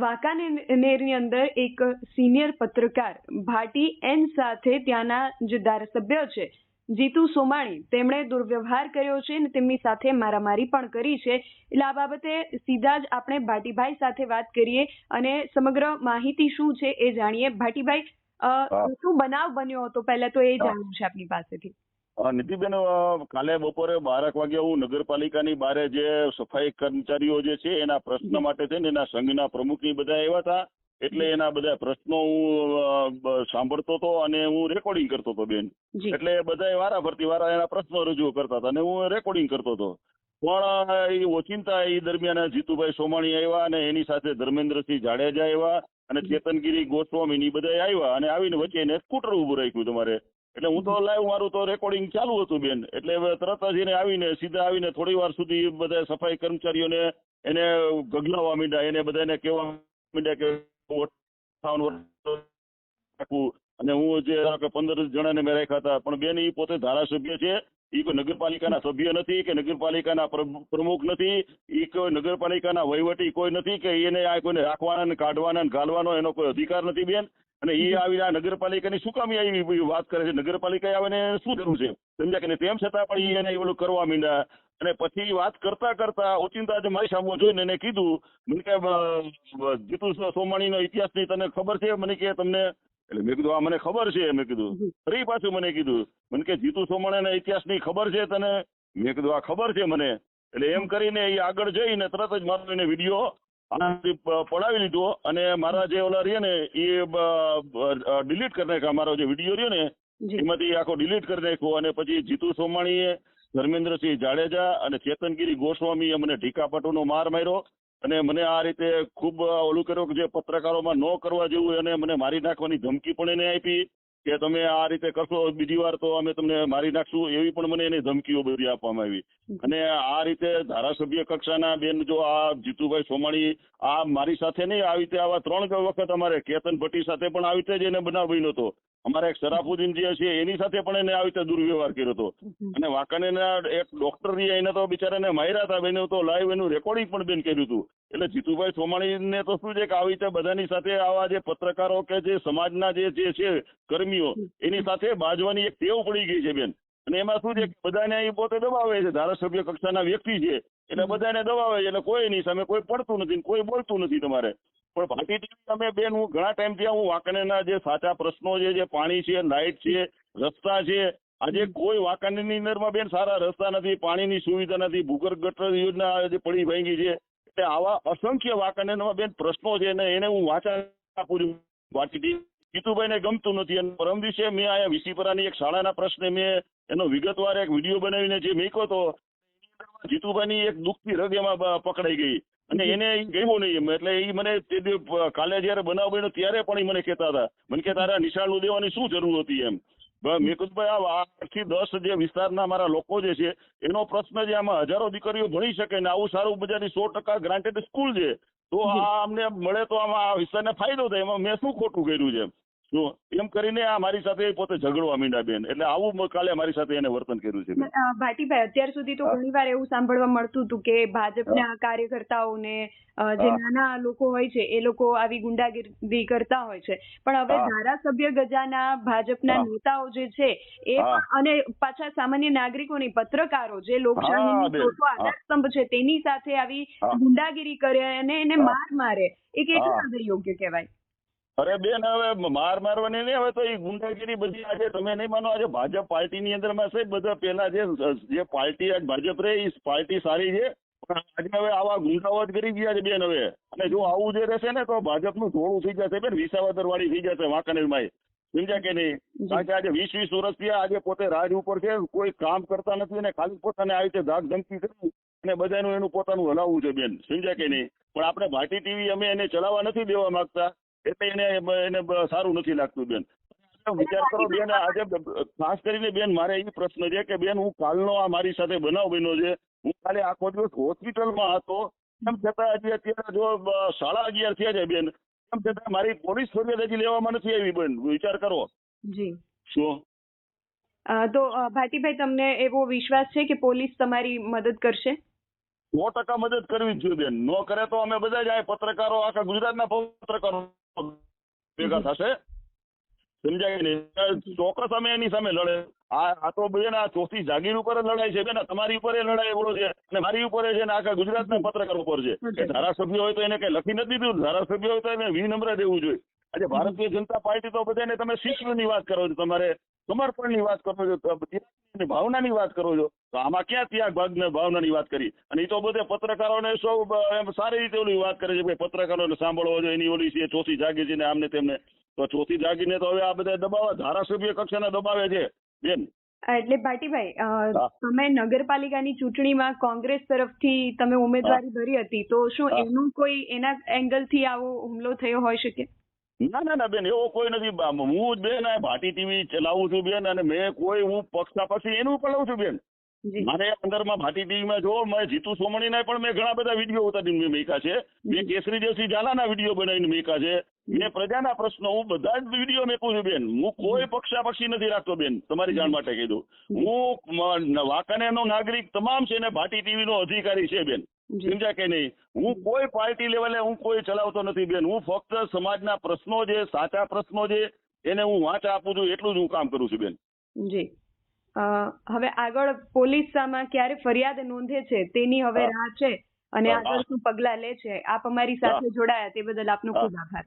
વાંકાનેરની અંદર એક સિનિયર પત્રકાર ભાટી એન સાથે ત્યાંના જે ધારાસભ્ય છે જીતુ સોમાણી તેમણે દુર્વ્યવહાર કર્યો છે અને તેમની સાથે મારામારી પણ કરી છે. એટલે આ બાબતે સીધા જ આપણે ભાટીભાઈ સાથે વાત કરીએ અને સમગ્ર માહિતી શું છે એ જાણીએ. ભાટીભાઈ, શું બનાવ બન્યો હતો પહેલા તો એ જાણવું છે આપની પાસેથી. નીતિબેન, કાલે બપોરે 12 વાગે હું નગરપાલિકાની બારે જે સફાઈ કર્મચારીઓ જે છે એના પ્રશ્ન માટે છે ને એના સંઘના પ્રમુખની બધા આવ્યા હતા. એટલે એના બધા પ્રશ્નો હું સાંભળતો હતો અને હું રેકોર્ડિંગ કરતો હતો બેન. એટલે બધા વારાફરતી એના પ્રશ્નો રજૂ કરતા હતા અને હું રેકોર્ડિંગ કરતો હતો. પણ એ ઓચિંતા એ દરમિયાન જીતુભાઈ સોમાણી આવ્યા અને એની સાથે ધર્મેન્દ્રસિંહ જાડેજા આવ્યા અને ચેતનગીરી ગોસ્વામી બધા આવ્યા અને આવીને વચ્ચે એને સ્કૂટર ઉભું રાખ્યું તમારે. એટલે હું તો લાઈવ મારું તો રેકોર્ડિંગ ચાલુ હતું બેન. એટલે તરત જ એને આવીને સીધા આવીને થોડી વાર સુધી બધા સફાઈ કર્મચારીઓને એને ગગલાવવા માંડ્યા. એને બધાને કહેવા માંડ્યા કે અને હું જે 15 જણાને મેં રાખ્યા હતા, પણ બેન એ પોતે ધારાસભ્ય છે. એ કોઈ નગરપાલિકાના સભ્ય નથી કે નગરપાલિકાના પ્રમુખ નથી. એ કોઈ નગરપાલિકાના વહીવટી કોઈ નથી કે એને આ કોઈને રાખવાના કાઢવાના ગાલવાનો એનો કોઈ અધિકાર નથી બેન. અને એ આવી આ નગરપાલિકાની શું કામ આવી વાત કરે છે? નગરપાલિકા આવીને શું જરૂર છે? સમજ્યા કે તેમ છતાં પણ એને ઓલું કરવા માંડ્યા. અને પછી વાત કરતા ઓચિંતા મારી સામે જોઈને એને કીધું, મને કે જીતુ સોમાણીનો ઇતિહાસની તને ખબર છે? મને કે તમને. એટલે મેં કીધું મને ખબર છે. મેં કીધું ફરી પાછું મને કીધું, મને કે જીતુ સોમાણીના ઇતિહાસની ખબર છે તને? મેં કીધું આ ખબર છે મને. એટલે એમ કરીને એ આગળ જઈને તરત જ મારો એને વિડીયો પડાવી લીધો અને મારા જે ઓલા રહ્યા ને એ ડિલીટ કરી નાખ્યા. મારો જે વિડીયો રહ્યો ને એમાંથી આખો ડિલીટ કરી નાખ્યો. અને પછી જીતુ સોમાણીએ, ધર્મેન્દ્રસિંહ જાડેજા અને ચેતનગીરી ગોસ્વામીએ મને ઢીકાપાટોનો માર માર્યો અને મને આ રીતે ખૂબ ઓલું કર્યો કે જે પત્રકારોમાં ન કરવા જેવું, અને મને મારી નાખવાની ધમકી પણ એને આપી કે તમે આ રીતે કરશો બીજી વાર તો અમે તમને મારી નાખશું. એવી પણ મને એની ધમકીઓ બધી આપવામાં આવી. અને આ રીતે ધારાસભ્ય કક્ષાના બેન જો આ જીતુભાઈ સોમાણી આ મારી સાથે નહીં, આવી રીતે આવા 3 વખત અમારે કેતન ભટ્ટી સાથે પણ આવી રીતે જ એને બનાવ બન્યો હતો. અમારા એક શરાફુદ્દીન જે છે એની સાથે પણ એને આવી રીતે દુર્વ્યવહાર કર્યો હતો. અને વાંકાનેરના એક ડોક્ટર એને તો બિચારાને માર્યા હતા બેન. તો લાઈવ એનું રેકોર્ડિંગ પણ બેન કર્યું હતું. એટલે જીતુભાઈ સોમાણીને તો શું છે કે આવી રીતે બધાની સાથે આવા જે પત્રકારો કે જે સમાજના જે છે કર્મીઓ એની સાથે બાજવાની એક ટેવ પડી ગઈ છે બેન. અને એમાં શું છે કે બધાને એ પોતે દબાવે છે. ધારાસભ્ય કક્ષાના વ્યક્તિ છે એટલે બધાને દબાવે છે. એટલે કોઈ એની સામે કોઈ પડતું નથી, કોઈ બોલતું નથી તમારે. પણ ભાટી ટીવી અમે બેન, હું ઘણા ટાઈમથી હું વાંકાનેરના જે સાચા પ્રશ્નો જે પાણી છે, લાઇટ છે, રસ્તા છે, આજે કોઈ વાંકાનેરની અંદરમાં બેન સારા રસ્તા નથી, પાણીની સુવિધા નથી, ભૂગર્ભ ગટર યોજના જે પડી ભાંગી છે. એટલે આવા અસંખ્ય વાંકાનેરમાં બેન પ્રશ્નો છે ને એને હું વાંચા આપું છું. ભાટી ટીવી જીતુભાઈને ગમતું નથી. અને પરમ દિવસે મેં અહીંયા વિસીપરાની એક શાળાના પ્રશ્ને મેં એનો વિગતવાર એક વિડીયો બનાવીને જે મૂક્યો હતો, જીતુભાઈની એક દુઃખની રગ એમાં પકડાઈ ગઈ અને એને ગમ્યું નહીં. એટલે એ મને કાલે જયારે બનાવ બન્યો ત્યારે પણ એ મને કહેતા હતા, મને કે તારા નિશાળનું દેવાની શું જરૂર હતી એમ. મેં કીધું ભાઈ આ 8 થી 10 જે વિસ્તારના મારા લોકો જે છે એનો પ્રશ્ન છે, આમાં હજારો દીકરીઓ ભણી શકે ને આવું સારું બજારની 100% ગ્રાન્ટેડ સ્કૂલ છે, તો આ અમને મળે તો આમાં આ વિસ્તારને ફાયદો થાય. એમાં મેં શું ખોટું કર્યું છે એમ કરીને આ મારી સાથે પોતે ઝઘડવા માંડ્યા બેન. એટલે આવું કાલે મારી સાથે એને વર્તન કર્યું છે. ભાટીભાઈ, અત્યાર સુધી તો ઘણીવાર એવું સાંભળવા મળતું હતું કે ભાજપના કાર્યકર્તાઓને જે નાના લોકો હોય છે એ લોકો આવી ગુંડાગીરી કરતા હોય છે, પણ હવે ધારાસભ્ય ગજાના ભાજપના નેતાઓ જે છે એ અને પાછા સામાન્ય નાગરિકોની, પત્રકારો જે લોકશાહીનો ચોથો આધારસ્તંભ છે તેની સાથે આવી ગુંડાગીરી કરે અને એને માર મારે, એ કેટલું હદે યોગ્ય કહેવાય? અરે બેન, હવે માર મારવાની નહીં, હવે તો એ ગુંડાગીરી બધી આજે તમે નહીં માનો, આજે ભાજપ પાર્ટીની અંદરમાં સાહેબ બધા પેલા જે પાર્ટી ભાજપ રહે એ પાર્ટી સારી છે, પણ આજે હવે આવા ગુંડાઓ જ કરી ગયા છે બેન હવે. અને જો આવું જે રહેશે ને તો ભાજપનું થોડું થઈ જશે બેન, વિસાવદર વાળી થઈ જશે વાંકાનેરમાં. સમજ્યા કે નહીં? કારણ કે આજે 20 વર્ષ થયા, આજે પોતે રાજ ઉપર છે, કોઈ કામ કરતા નથી અને ખાલી પોતાને આવી રીતે ધાક ધમકી કરી અને બધાનું એનું પોતાનું હલાવવું છે બેન. સમજ્યા કે નહીં? પણ આપણે ભાટી ટીવી અમે એને ચલાવવા નથી દેવા માંગતા, એટલે એને સારું નથી લાગતું બેન. વિચાર કરો બેન, આજે ખાસ કરીને બેન મારે એ પ્રશ્ન છે કે બેન હું કાલનો આ મારી સાથે બનાવ બન્યો છે, હું કાલે આખો દિવસ હોસ્પિટલમાં હતો, એમ છતાં હજી અત્યારે જો 11:30 થયા છે બેન, એમ છતાં મારી પોલીસ ફરિયાદ હજી લેવામાં નથી આવી બેન. વિચાર કરો. જી શું તો ભાટીભાઈ, તમને એવો વિશ્વાસ છે કે પોલીસ તમારી મદદ કરશે? 100% મદદ કરવી જ જોઈએ બેન. નો કરે તો અમે બધા જ આ પત્રકારો આખા ગુજરાતના પત્રકારો ભેગા થશે, સમજાય ને? ચોક્કસ અમે એની સામે લડે. આ તો બેન આ ચોથી જાગીર ઉપર જ લડાઈ છે બેન, તમારી ઉપર લડાઈ એવડો છે અને મારી ઉપર છે ને આખા ગુજરાતના પત્રકારો ઉપર છે. કે ધારાસભ્ય હોય તો એને કઈ લખી નથી દીધું, ધારાસભ્ય હોય તો એને વિનમ્ર દેવું જોઈએ. આજે ભારતીય જનતા પાર્ટી તો બધાને તમે શિસ્તની વાત કરો છો, તમારે સમર્પણની વાત કરો છો, ત્યાગની ભાવનાની વાત કરો છો, તો આમાં ક્યાં ત્યાગ ભાવનાની વાત કરી? અને એ તો બધે પત્રકારોને સૌ એમ સારી રીતે ઓલી વાત કરે છે કે પત્રકારોને સાંભળવો જોઈએ, એની ઓલી છે ચોથી જાગીર છે ને આમને તેમને. તો ચોથી જાગીરને તો હવે આ બધા દબાવવા ધારાસભ્ય કક્ષાના દબાવે છે બેન. એટલે ભાટીભાઈ, તમે નગરપાલિકાની ચૂંટણીમાં કોંગ્રેસ તરફથી તમે ઉમેદવારી ભરી હતી, તો શું એનું કોઈ એના એંગલથી આવો હુમલો થયો હોઈ શકે? ના બેન, એવો કોઈ નથી. હું બેન આ ભાટી ટીવી ચલાવું છું બેન, અને મેં કોઈ હું પક્ષાપક્ષી એનું પણ લઉં છું બેન. મારે અંદરમાં ભાટી ટીવીમાં જો મેં જીતુ સોમણીના પણ મેં ઘણા બધા વિડીયો ઉતારીને મેકા છે, મેં કેસરી દેવસિંહ ઝાલાના વિડીયો બનાવીને મેકા છે, મેં પ્રજાના પ્રશ્નો હું બધા જ વિડીયો મેકું છું બેન. હું કોઈ પક્ષાપક્ષી નથી રાખતો બેન, તમારી જાણ માટે કહી દઉં. હું વાંકાનેરનો નાગરિક તમામ છે ને ભાટી ટીવીનો અધિકારી છે બેન, સમજ્યા કે નહીં? હું કોઈ પાર્ટી લેવલે હું કોઈ ચલાવતો નથી બેન. હું ફક્ત સમાજના પ્રશ્નો જે સાચા પ્રશ્નો છે એને હું વાંચા આપું છું, એટલું જ હું કામ કરું છું બેન. જી, હવે આગળ પોલીસ આમાં ક્યારે ફરિયાદ નોંધે છે તેની હવે રાહ છે, અને આગળ શું પગલા લે છે. આપ અમારી સાથે જોડાયા તે બદલ આપનો ખૂબ આભાર.